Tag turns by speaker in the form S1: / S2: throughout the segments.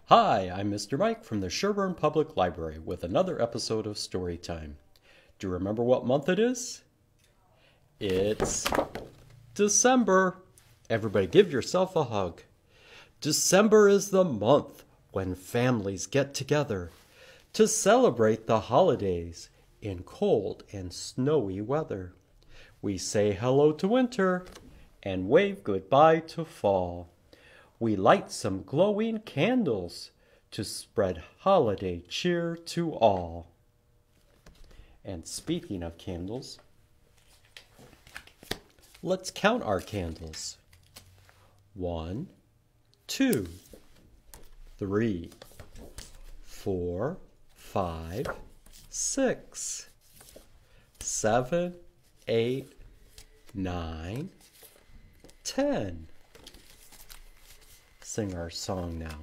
S1: Hi, I'm Mr. Mike from the Sherburne Public Library with another episode of Storytime. Do you remember what month it is? It's December. Everybody give yourself a hug. December is the month when families get together to celebrate the holidays in cold and snowy weather. We say hello to winter and wave goodbye to fall. We light some glowing candles to spread holiday cheer to all. And speaking of candles, let's count our candles. 1, 2, 3, 4, 5, 6, 7, 8, 9, 10. Sing our song now.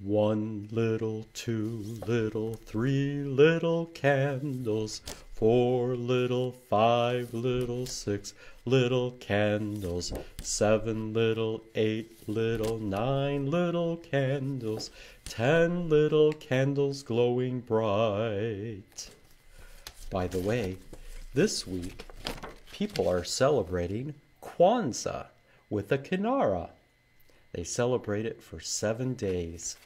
S1: 1 little, 2 little, 3 little candles, 4 little, 5 little, 6 little candles, 7 little, 8 little, 9 little candles, 10 little candles glowing bright. By the way, this week people are celebrating Kwanzaa with a kinara. They celebrate it for 7 days.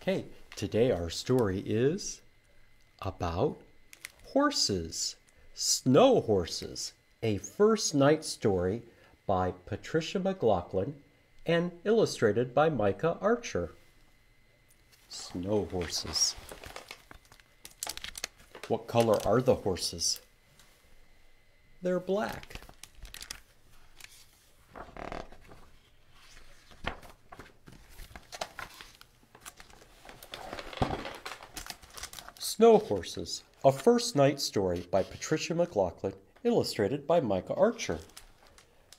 S1: Okay, today our story is about horses, snow horses, a first night story by Patricia MacLachlan and illustrated by Micha Archer. Snow horses. What color are the horses? They're black. Snow Horses, a first night story by Patricia MacLachlan, illustrated by Micha Archer.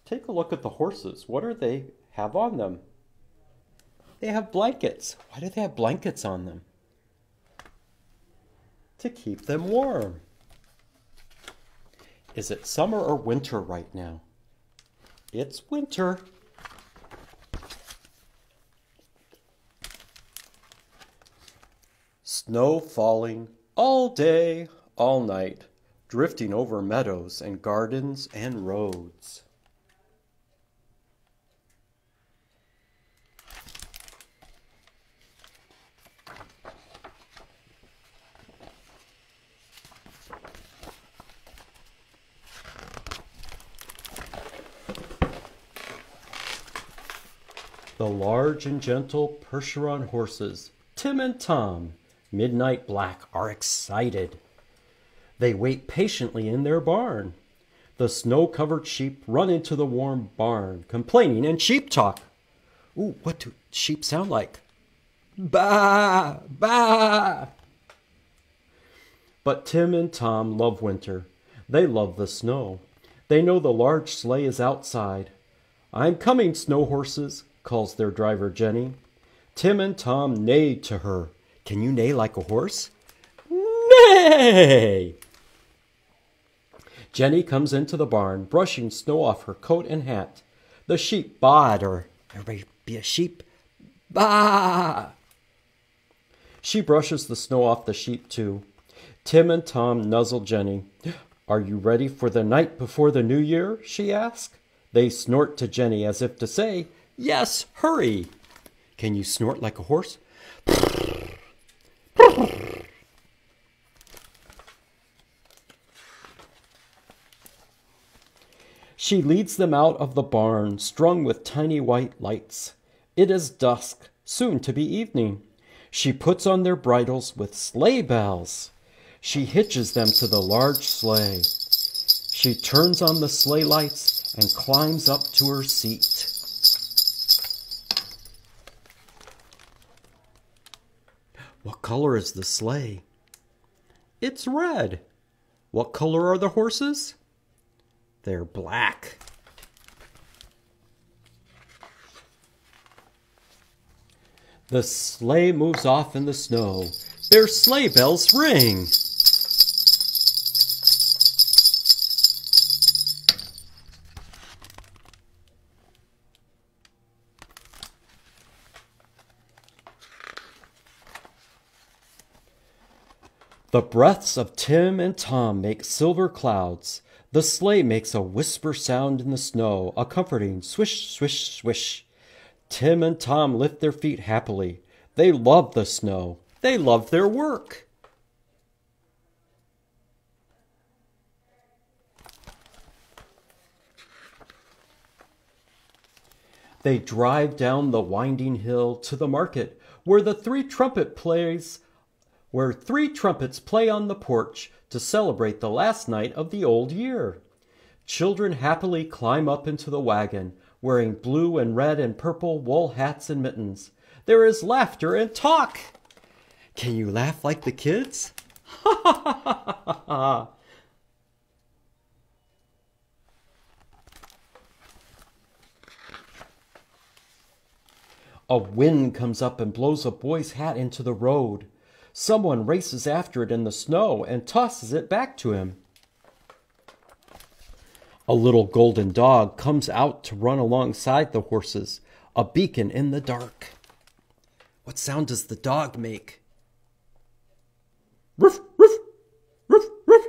S1: Take a look at the horses. What do they have on them? They have blankets. Why do they have blankets on them? To keep them warm. Is it summer or winter right now? It's winter. Snow falling all day, all night, drifting over meadows and gardens and roads. The large and gentle Percheron horses, Tim and Tom, Midnight Black, are excited. They wait patiently in their barn. The snow-covered sheep run into the warm barn, complaining in sheep talk. Ooh, what do sheep sound like? Baa! Baa! But Tim and Tom love winter. They love the snow. They know the large sleigh is outside. I'm coming, snow horses, calls their driver Jenny. Tim and Tom neigh to her. Can you neigh like a horse? Neigh! Jenny comes into the barn, brushing snow off her coat and hat. The sheep baa at her. Everybody be a sheep. Baa! She brushes the snow off the sheep too. Tim and Tom nuzzle Jenny. Are you ready for the night before the new year? She asks. They snort to Jenny as if to say, yes, hurry. Can you snort like a horse? She leads them out of the barn, strung with tiny white lights. It is dusk, soon to be evening. She puts on their bridles with sleigh bells. She hitches them to the large sleigh. She turns on the sleigh lights and climbs up to her seat. What color is the sleigh? It's red. What color are the horses? They're black. The sleigh moves off in the snow. Their sleigh bells ring. The breaths of Tim and Tom make silver clouds. The sleigh makes a whisper sound in the snow, a comforting swish, swish, swish. Tim and Tom lift their feet happily. They love the snow. They love their work. They drive down the winding hill to the market where three trumpets play on the porch to celebrate the last night of the old year. Children happily climb up into the wagon, wearing blue and red and purple wool hats and mittens. There is laughter and talk. Can you laugh like the kids? Ha ha ha ha ha ha. A wind comes up and blows a boy's hat into the road. Someone races after it in the snow and tosses it back to him. A little golden dog comes out to run alongside the horses, a beacon in the dark. What sound does the dog make? Ruff, ruff, ruff, ruff.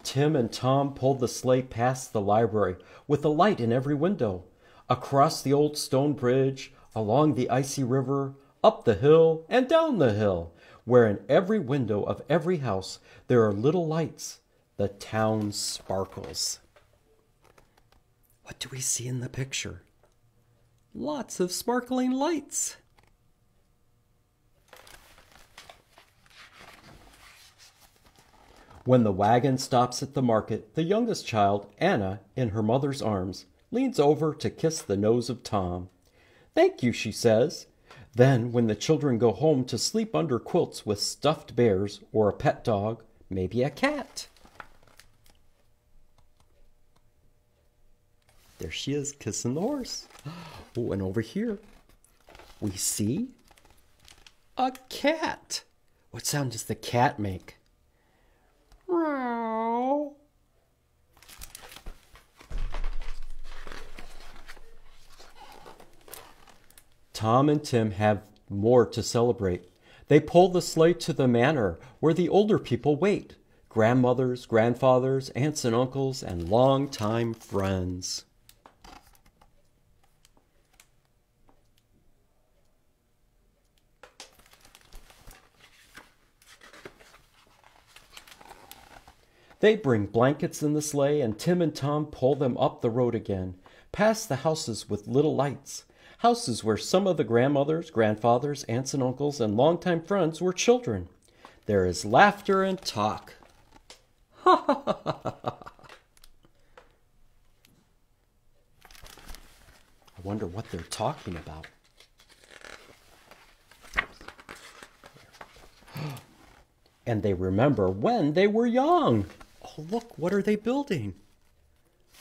S1: Tim and Tom pulled the sleigh past the library with a light in every window, across the old stone bridge, along the icy river, up the hill and down the hill, where in every window of every house there are little lights. The town sparkles. What do we see in the picture? Lots of sparkling lights. When the wagon stops at the market, the youngest child, Anna, in her mother's arms, leans over to kiss the nose of Tom. "Thank you," she says. Then, when the children go home to sleep under quilts with stuffed bears or a pet dog, maybe a cat. There she is, kissing the horse. Oh, and over here, we see a cat. What sound does the cat make? Meow. Tom and Tim have more to celebrate. They pull the sleigh to the manor where the older people wait. Grandmothers, grandfathers, aunts and uncles, and longtime friends. They bring blankets in the sleigh, and Tim and Tom pull them up the road again, past the houses with little lights, houses where some of the grandmothers, grandfathers, aunts and uncles, and longtime friends were children. There is laughter and talk. Ha ha ha ha ha. I wonder what they're talking about. And they remember when they were young. Oh, look, what are they building?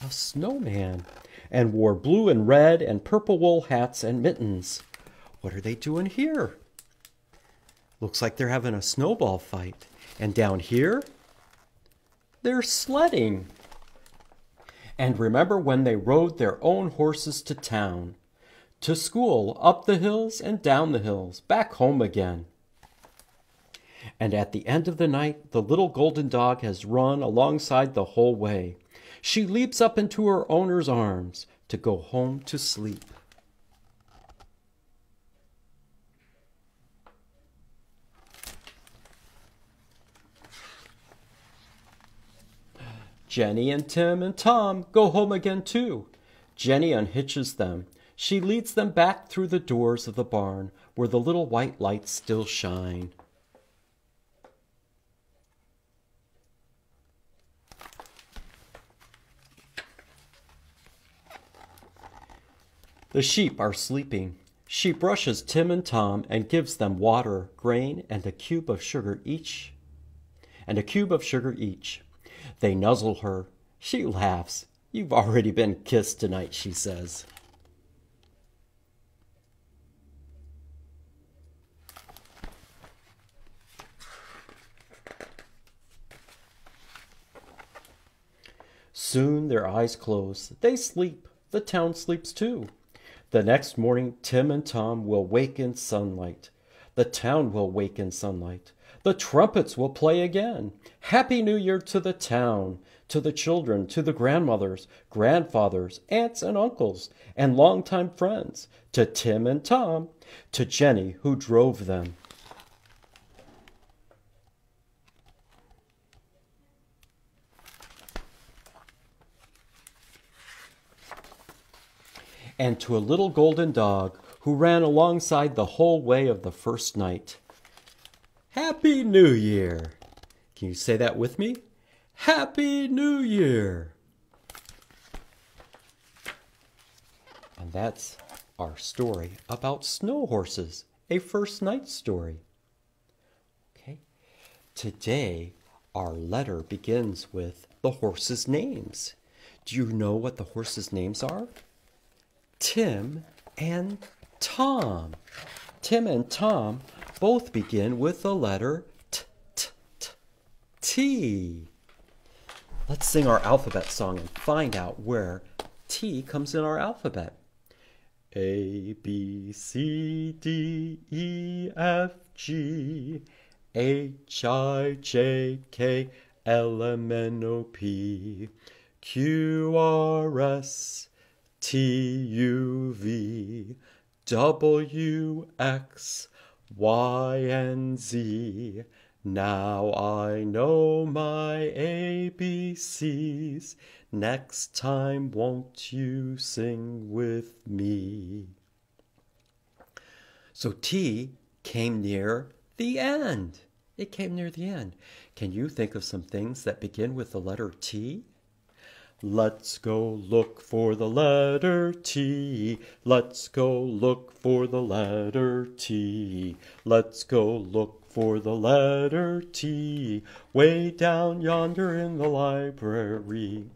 S1: A snowman. And wore blue and red and purple wool hats and mittens. What are they doing here? Looks like they're having a snowball fight. And down here, they're sledding. And remember when they rode their own horses to town, to school, up the hills and down the hills, back home again. And at the end of the night, the little golden dog has run alongside the whole way. She leaps up into her owner's arms to go home to sleep. Jenny and Tim and Tom go home again too. Jenny unhitches them. She leads them back through the doors of the barn where the little white lights still shine. The sheep are sleeping. She brushes Tim and Tom and gives them water, grain, and a cube of sugar each. They nuzzle her. She laughs. "You've already been kissed tonight," she says. Soon their eyes close. They sleep. The town sleeps too. The next morning, Tim and Tom will wake in sunlight. The town will wake in sunlight. The trumpets will play again. Happy New Year to the town, to the children, to the grandmothers, grandfathers, aunts and uncles, and longtime friends, to Tim and Tom, to Jenny who drove them. And to a little golden dog who ran alongside the whole way of the first night. Happy New Year! Can you say that with me? Happy New Year! And that's our story about snow horses, a first night story. Okay. Today, our letter begins with the horses' names. Do you know what the horses' names are? Tim and Tom. Tim and Tom both begin with the letter T. Let's sing our alphabet song and find out where T comes in our alphabet. A, B, C, D, E, F, G, H, I, J, K, L, M, N, O, P, Q, R, S, T, U, V, W, X, Y, and Z. Now I know my ABCs. Next time won't you sing with me? So T came near the end. It came near the end. Can you think of some things that begin with the letter T? Let's go look for the letter T. Let's go look for the letter T. Let's go look for the letter T. Way down yonder in the library.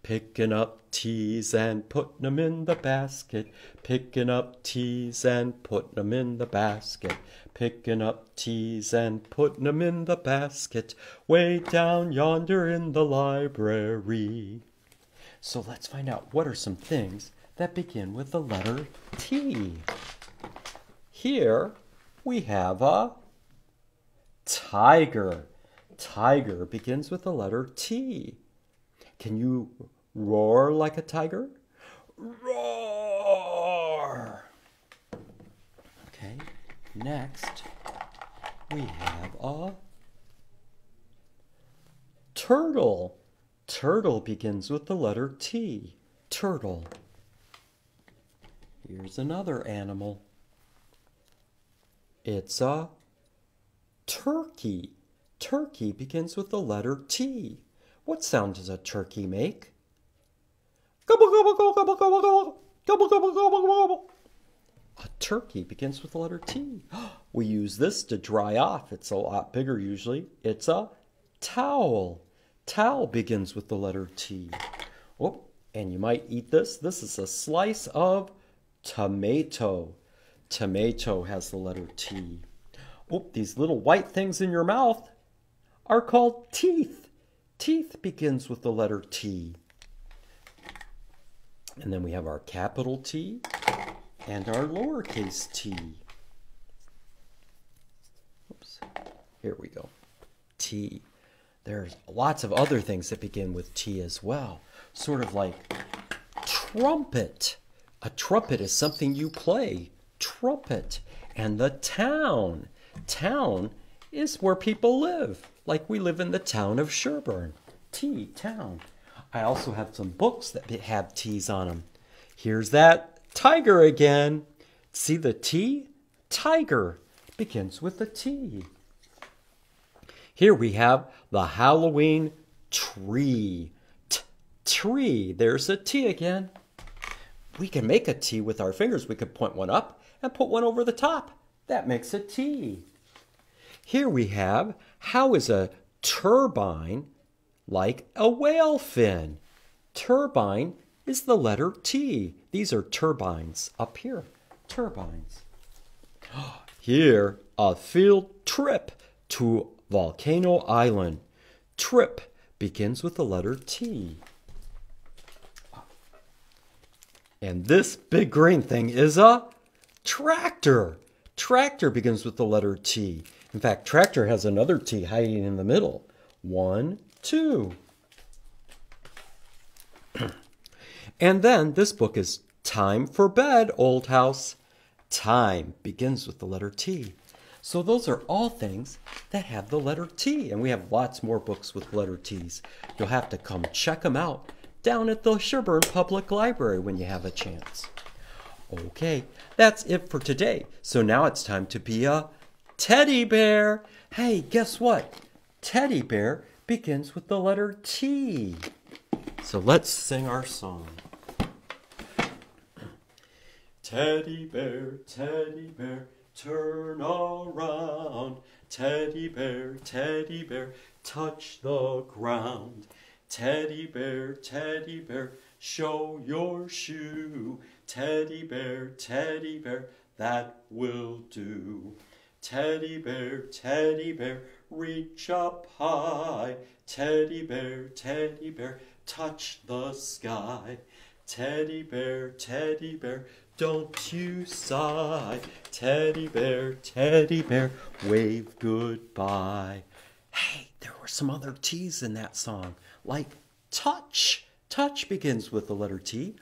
S1: Picking up T's and putting 'em in the basket. Picking up T's and putting 'em in the basket. Picking up T's and putting 'em in the basket. Way down yonder in the library. So let's find out what are some things that begin with the letter T. Here we have a tiger. Tiger begins with the letter T. Can you roar like a tiger? Roar! Okay, next we have a turtle. Turtle begins with the letter T. Turtle. Here's another animal. It's a turkey. Turkey begins with the letter T. What sound does a turkey make? Gobble, gobble, gobble, gobble, gobble, gobble, gobble, gobble, gobble, gobble. A turkey begins with the letter T. We use this to dry off. It's a lot bigger usually. It's a towel. Towel begins with the letter T. Oh, and you might eat this. This is a slice of tomato. Tomato has the letter T. Oh, these little white things in your mouth are called teeth. Teeth begins with the letter T. And then we have our capital T and our lowercase t. Oops, here we go. T. There's lots of other things that begin with T as well. Sort of like trumpet. A trumpet is something you play. Trumpet. And the town. Town is where people live. Like we live in the town of Sherburne. T, town. I also have some books that have T's on them. Here's that tiger again. See the T? Tiger begins with the T. Here we have the Halloween tree. Tree. There's a T again. We can make a T with our fingers. We could point one up and put one over the top. That makes a T. Here we have, how is a turbine like a whale fin? Turbine is the letter T. These are turbines up here. Turbines. Here, a field trip to Volcano Island. Trip begins with the letter T. And this big green thing is a tractor. Tractor begins with the letter T. In fact, tractor has another T hiding in the middle. 1, 2. And then this book is Time for Bed, Old House. Time begins with the letter T. So those are all things that have the letter T. And we have lots more books with letter T's. You'll have to come check them out down at the Sherburne Public Library when you have a chance. Okay, that's it for today. So now it's time to be a teddy bear. Hey, guess what? Teddy bear begins with the letter T. So let's sing our song. Teddy bear, turn around. Teddy bear, touch the ground. Teddy bear, show your shoe. Teddy bear, that will do. Teddy bear, reach up high. Teddy bear, touch the sky. Teddy bear, don't you sigh. Teddy bear, wave goodbye. Hey, there were some other T's in that song, like touch. Touch begins with the letter T.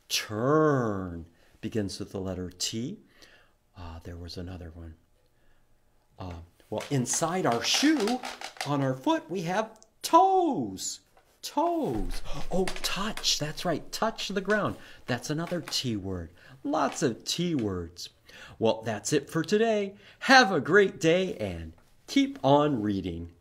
S1: Turn begins with the letter T. There was another one. Well, inside our shoe, on our foot, we have toes. Toes. Oh, touch. That's right. Touch the ground. That's another T word. Lots of T words. Well, that's it for today. Have a great day and keep on reading.